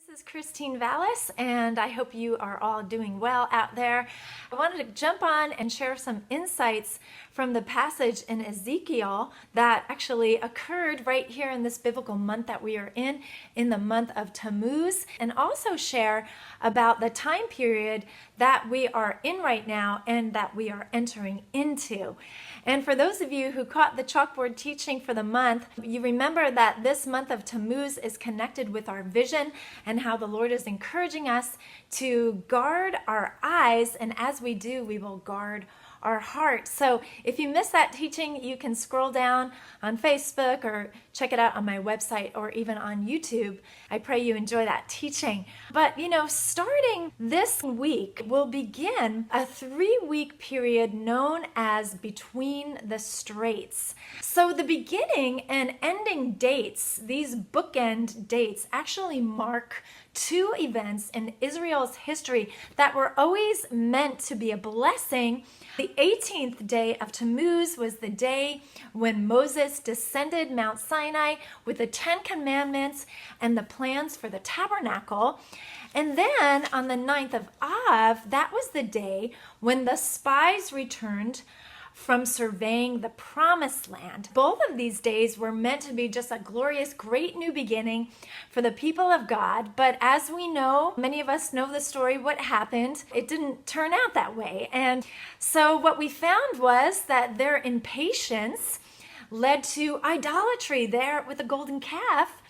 This is Christine Vales, and I hope you are all doing well out there. I wanted to jump on and share some insights from the passage in Ezekiel that actually occurred right here in this biblical month that we are in the month of Tammuz, and also share about the time period that we are in right now and that we are entering into. And for those of you who caught the chalkboard teaching for the month, you remember that this month of Tammuz is connected with our vision and how the Lord is encouraging us to guard our eyes, and as we do, we will guard our heart. So if you missed that teaching, you can scroll down on Facebook or check it out on my website or even on YouTube. I pray you enjoy that teaching. But starting this week, we'll begin a 3-week period known as Between the Straits. So the beginning and ending dates, these bookend dates, actually mark 2 events in Israel's history that were always meant to be a blessing. The 18th day of Tammuz was the day when Moses descended Mount Sinai with the 10 commandments and the plans for the tabernacle. And then on the 9th of Av, that was the day when the spies returned from surveying the promised land. Both of these days were meant to be just a glorious, great new beginning for the people of God. But as we know, many of us know the story, what happened. It didn't turn out that way. And so what we found was that their impatience led to idolatry there with the golden calf.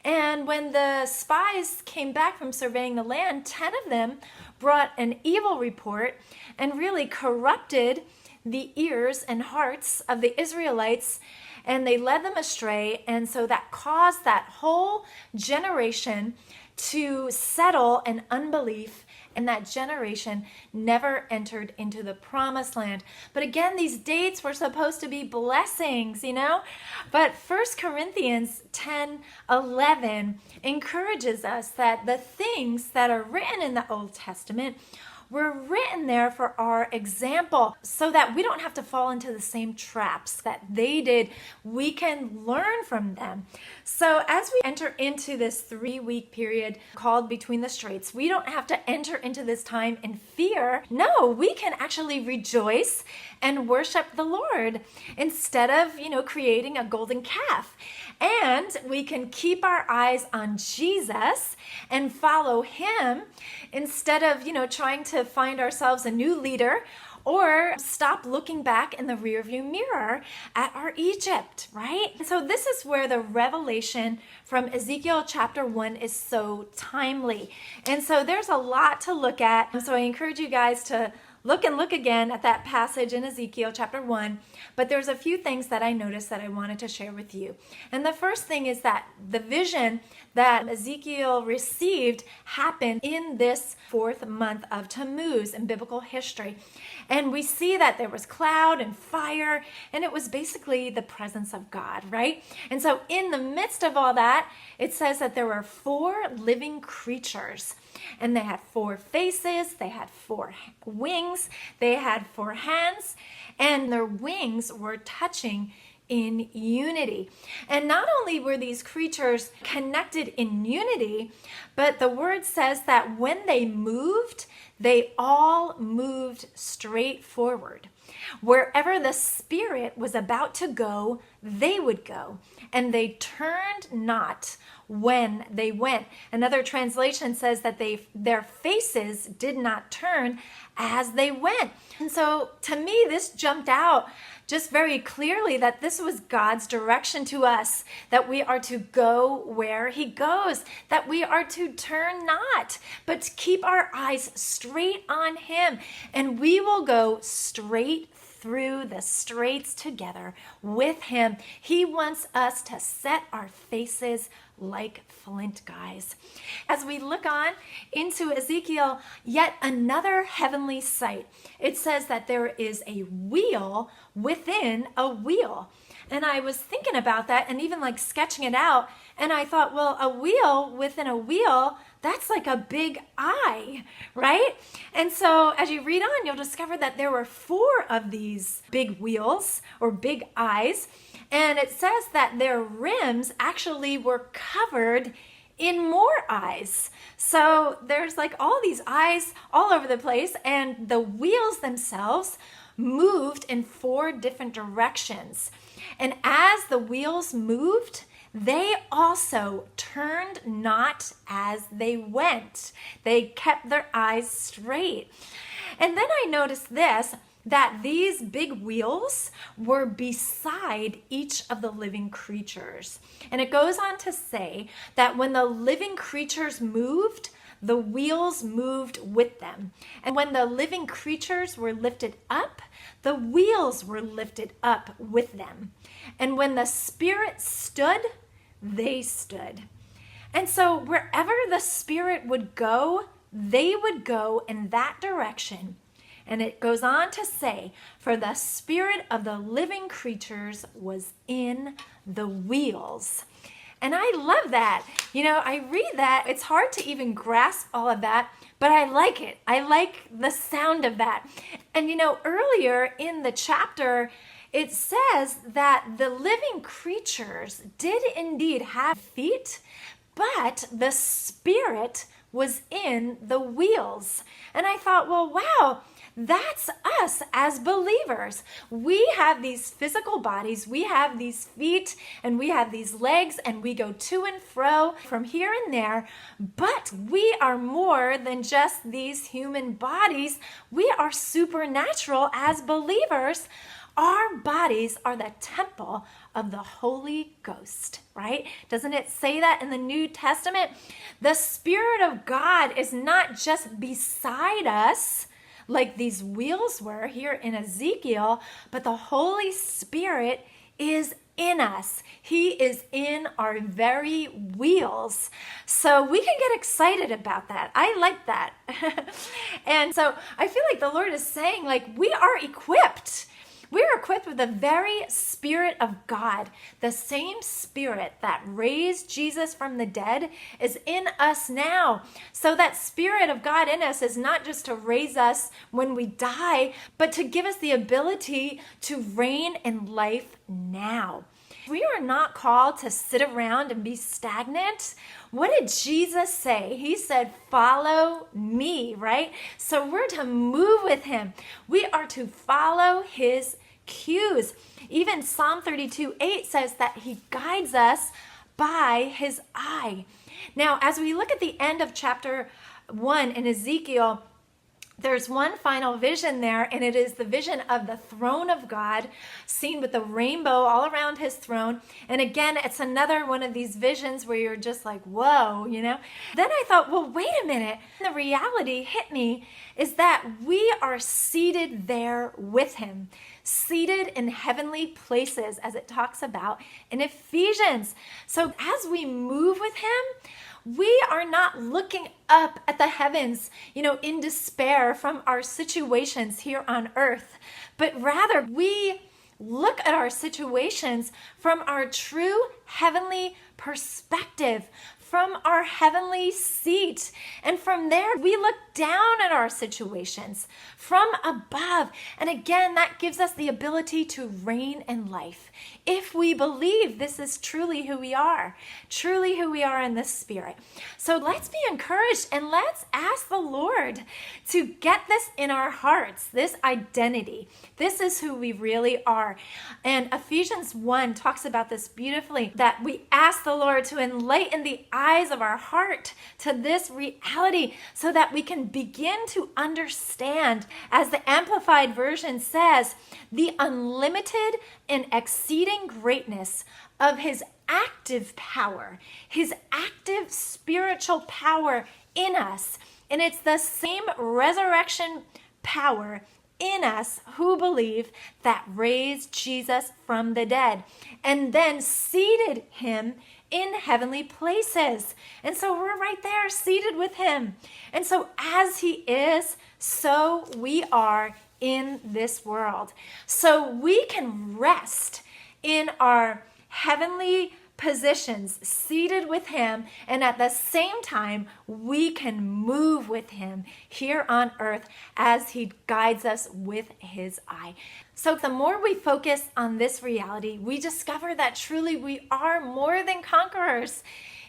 And when the spies came back from surveying the land, 10 of them brought an evil report and really corrupted the ears and hearts of the Israelites, and they led them astray. And so that caused that whole generation to settle in unbelief, and that generation never entered into the promised land. But again, these dates were supposed to be blessings, But 1 Corinthians 10:11 encourages us that the things that are written in the Old Testament were written there for our example, so that we don't have to fall into the same traps that they did. We can learn from them. So as we enter into this 3-week period called Between the Straits, we don't have to enter into this time in fear. No, we can actually rejoice and worship the Lord instead of, creating a golden calf. And we can keep our eyes on Jesus and follow him instead of, trying to find ourselves a new leader, or stop looking back in the rearview mirror at our Egypt, right? So this is where the revelation from Ezekiel chapter 1 is so timely. And so there's a lot to look at. So I encourage you guys to look again at that passage in Ezekiel chapter 1. But there's a few things that I noticed that I wanted to share with you. And the first thing is that the vision that Ezekiel received happened in this 4th month of Tammuz in biblical history. And we see that there was cloud and fire, and it was basically the presence of God, right? And so in the midst of all that, it says that there were 4 living creatures. And they had 4 faces, they had 4 wings, they had 4 hands, and their wings were touching in unity. And not only were these creatures connected in unity, but the word says that when they moved, they all moved straight forward. Wherever the Spirit was about to go, they would go, and they turned not when they went. Another translation says that their faces did not turn as they went. And so to me, this jumped out just very clearly that this was God's direction to us, that we are to go where he goes, that we are to turn not, but to keep our eyes straight on him, and we will go straight through the straits together with him. He wants us to set our faces like flint, guys. As we look on into Ezekiel, yet another heavenly sight. It says that there is a wheel within a wheel. And I was thinking about that and even sketching it out. And I thought, well, a wheel within a wheel, that's like a big eye, right? And so as you read on, you'll discover that there were 4 of these big wheels or big eyes. And it says that their rims actually were covered in more eyes. So there's like all these eyes all over the place, and the wheels themselves moved in 4 different directions. And as the wheels moved, they also turned not as they went. They kept their eyes straight. And then I noticed this, that these big wheels were beside each of the living creatures. And it goes on to say that when the living creatures moved, the wheels moved with them. And when the living creatures were lifted up, the wheels were lifted up with them. And when the Spirit stood, they stood. And so wherever the Spirit would go, they would go in that direction. And it goes on to say, for the spirit of the living creatures was in the wheels. And I love that. You know, I read that. It's hard to even grasp all of that, but I like it. I like the sound of that. And you know, earlier in the chapter, it says that the living creatures did indeed have feet, but the Spirit was in the wheels. And I thought, well, wow, that's us as believers. We have these physical bodies, we have these feet, and we have these legs, and we go to and fro from here and there, but we are more than just these human bodies. We are supernatural as believers. Our bodies are the temple of the Holy Ghost, right? Doesn't it say that in the New Testament? The Spirit of God is not just beside us, like these wheels were here in Ezekiel, but the Holy Spirit is in us. He is in our very wheels. So we can get excited about that. I like that. And so I feel like the Lord is saying, like, we are equipped. We're equipped with the very Spirit of God. The same Spirit that raised Jesus from the dead is in us now. So that Spirit of God in us is not just to raise us when we die, but to give us the ability to reign in life now. We are not called to sit around and be stagnant. What did Jesus say? He said, follow me, right? So we're to move with him. We are to follow his cues. Even Psalm 32:8 says that he guides us by his eye. Now, as we look at the end of chapter 1 in Ezekiel, there's one final vision there, and it is the vision of the throne of God, seen with the rainbow all around his throne. And again, it's another one of these visions where you're just like, whoa, you know? Then I thought, well, wait a minute. The reality hit me is that we are seated there with him, seated in heavenly places, as it talks about in Ephesians. So as we move with him, we are not looking up at the heavens, you know, in despair from our situations here on earth, but rather we look at our situations from our true heavenly perspective, from our heavenly seat. And from there, we look down at our situations from above. And again, that gives us the ability to reign in life. If we believe this is truly who we are in the Spirit. So let's be encouraged and let's ask the Lord to get this in our hearts, this identity. This is who we really are. And Ephesians 1 talks about this beautifully, that we ask the Lord to enlighten the eyes of our heart to this reality so that we can begin to understand, as the Amplified Version says, the unlimited and exceeding greatness of his active power, his active spiritual power in us. And it's the same resurrection power in us who believe that raised Jesus from the dead and then seated him in heavenly places. And so we're right there seated with him. And so as he is, so we are in this world. So we can rest in our heavenly positions, seated with him, and at the same time, we can move with him here on earth as he guides us with his eye. So the more we focus on this reality, we discover that truly we are more than conquerors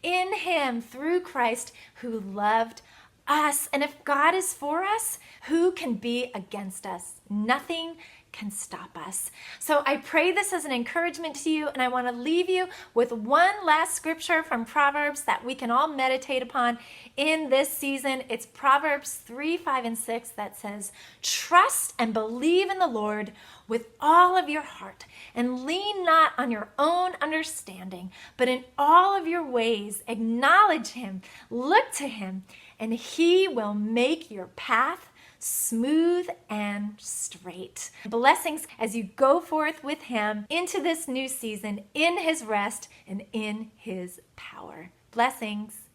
in him through Christ who loved us. And if God is for us, who can be against us? Nothing can stop us. So I pray this as an encouragement to you, and I want to leave you with one last scripture from Proverbs that we can all meditate upon in this season. It's Proverbs 3, 5, and 6 that says, "Trust and believe in the Lord with all of your heart, and lean not on your own understanding, but in all of your ways acknowledge him, look to him, and he will make your path smooth and straight." Blessings as you go forth with him into this new season, in his rest and in his power. Blessings.